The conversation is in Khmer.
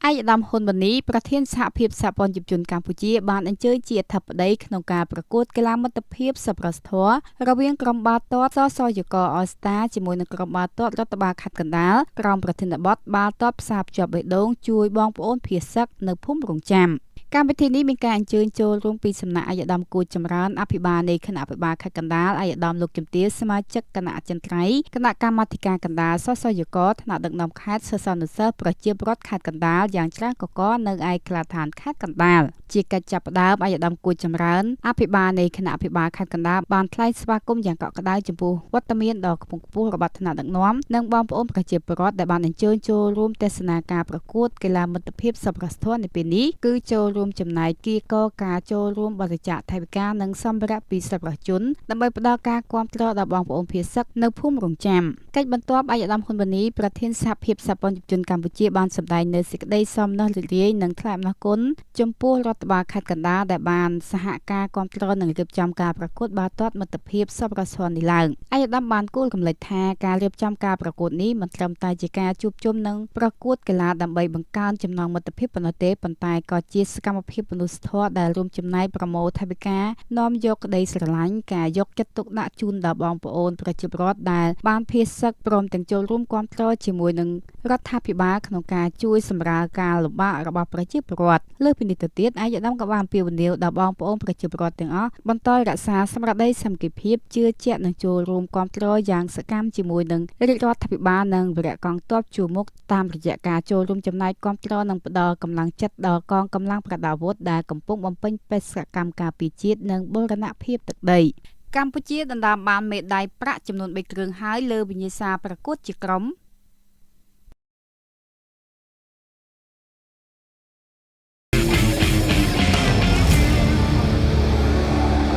ឯកឧត្តមហ៊ុនម៉ាណីប្រធានសហភាពសហព័ន្ធយុវជនកម្ពុជាបានអញ្ជើញជាអធិបតីក្នុងការប្រកួតកីឡាមិត្តភាពសប្បុរសធម៌រវាងក្រុមបាល់ទាត់សសយកអស្តាជាមួយនឹងក្រុមបាល់ទាត់រដ្ឋបាលខេត្តកណ្ដាលក្រោមប្រធានបទបាល់ទាត់ផ្សារភ្ជាប់បេះដូងជួយបងប្អូនភៀសសឹកនៅភូមិរងចាំកម្មវិធីនេះមានការអញ្ជើញចូលរួមពីសំណាក់ឯកឧត្តមគួចចម្រើនអភិបាលនៃគណៈអភិបាលខេត្តកណ្ដាលឯកឧត្តមលោកជំទាវសមាជិកគណៈអចិន្ត្រៃយ៍គណៈកម្មាធិការកណ្ដាលសសយកថ្នាក់ដឹកនាំខេត្តសិស្សានុសិស្សប្រជាពលរដ្ឋខេត្តកណ្ដាលយ៉ាងច្រើនកកនៅឯក្លាដ្ឋានខេត្តកណ្ដាលជាកិច្ចចាប់ផ្ដើមឯកឧត្តមគួចចម្រើនអភិបាលនៃគណៈអភិបាលខេត្តកណ្ដាលបានថ្លែងស្វាគមន៍យ៉ាងកក់ក្ដៅចំពោះវត្តមានដ៏ខ្ពង់ខ្ពស់របស់ថ្នាក់ដឹកនាំនិងបងប្អូនប្រជាពលរដ្ឋដែលបានអញ្ជើញចូលរួមទស្សនាការប្រកួតកីឡាមិត្តភាពសប្បុរសធម៌នៅពេលនេះគឺចូលរួមចំណែកគៀកការចូលរួមបរិច្ចាគថវិកានិងសម្ភារៈពីសប្បុរសជនដើម្បីផ្ដល់ការគាំទ្រដល់បងប្អូនភៀសសឹកនៅភូមិរងចាំកិច្ចបន្ទាប់ឯកឧត្តមហ៊ុនម៉ាណីប្រធានសហភាពសហព័ន្ធយុវជនកម្ពុជាបានសម្ដែងនូវសេចក្តីសោមនស្សរីករាយនិងថ្លែងអំណរគុណចំពោះរដ្ឋបាលខេត្តកណ្ដាលដែលបានសហការគាំទ្រនិងរៀបចំការប្រកួតបាល់ទាត់មិត្តភាពសប្បុរសធម៌នេះឡើងឯកឧត្តមបានគូលរំលឹកថាការរៀបចំការប្រកួតនេះមិនត្រឹមតែជាការជួបជុំនិងប្រកួតកីឡាដើម្បីបង្កើនចំណងមិត្តភាពប៉ុណ្ណោះទេប៉ុន្តែក៏ជាសកម្មភាពមនុស្សធម៌ដែលរួមចំណែកប្រមូលថវិកានាំយកក្តីស្រឡាញ់ការយកចិត្តទុកដាក់ជូនដល់បងប្អូនប្រជាពលរដ្ឋដែលបានភៀសសឹកព្រមទាំងចូលរួមគាំទ្រជាមួយនឹងរដ្ឋាភិបាលក្នុងការជួយសម្រាលការលំបាករបស់ប្រជាពលរដ្ឋលើសពីនេះទៅទៀតឯកឧត្តមក៏បានអំពាវនាវដល់បងប្អូនប្រជាពលរដ្ឋទាំងអស់បន្តរក្សាស្មារតីសាមគ្គីភាពជឿជាក់និងចូលរួមគាំទ្រយ៉ាងសកម្មជាមួយនឹងរាជរដ្ឋាភិបាលនិងវីរៈកងទ័ពជួរមុខតាមរយៈការចូលរួមចំណែកគាំទ្រនិងផ្ដល់កម្លាំងចិត្តដល់កងកម្លាំងប្រដាប់អាវុធដែលកំពុងបំពេញបេសកកម្មការពារជាតិនិងបូរណភាពទឹកដីកម្ពុជាដណ្ដើមបានមេដាយប្រាក់ចំនួន3គ្រឿងហើយលើវិញ្ញាសាប្រកួតជាក្រុម